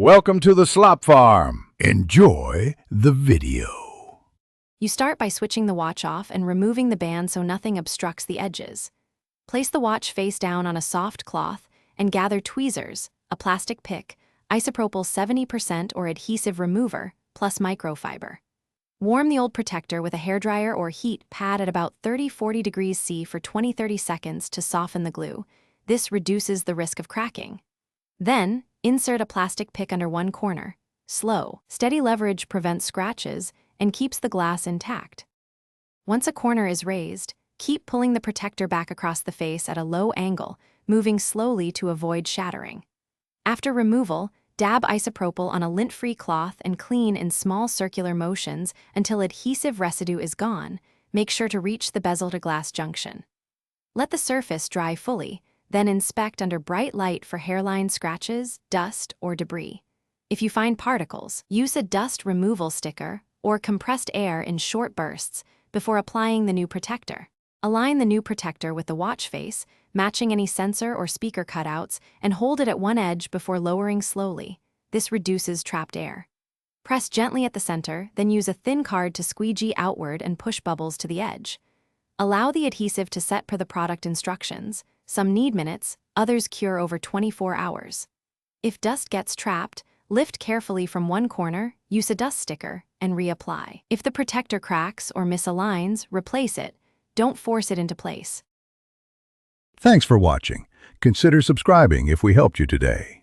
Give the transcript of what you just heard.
Welcome to the Slop Farm. Enjoy the video. You start by switching the watch off and removing the band so nothing obstructs the edges. Place the watch face down on a soft cloth and gather tweezers, a plastic pick, isopropyl 70% or adhesive remover, plus microfiber. Warm the old protector with a hairdryer or heat pad at about 30–40 degrees C for 20–30 seconds to soften the glue. This reduces the risk of cracking. Then, insert a plastic pick under one corner. Slow, steady leverage prevents scratches and keeps the glass intact. Once a corner is raised, keep pulling the protector back across the face at a low angle, moving slowly to avoid shattering. After removal, dab isopropyl on a lint-free cloth and clean in small circular motions until adhesive residue is gone. Make sure to reach the bezel to glass junction. Let the surface dry fully, then inspect under bright light for hairline scratches, dust, or debris. If you find particles, use a dust removal sticker or compressed air in short bursts before applying the new protector. Align the new protector with the watch face, matching any sensor or speaker cutouts, and hold it at one edge before lowering slowly. This reduces trapped air. Press gently at the center, then use a thin card to squeegee outward and push bubbles to the edge. Allow the adhesive to set per the product instructions. Some need minutes, others cure over 24 hours. If dust gets trapped, lift carefully from one corner, use a dust sticker, and reapply. If the protector cracks or misaligns, replace it. Don't force it into place. Thanks for watching. Consider subscribing if we helped you today.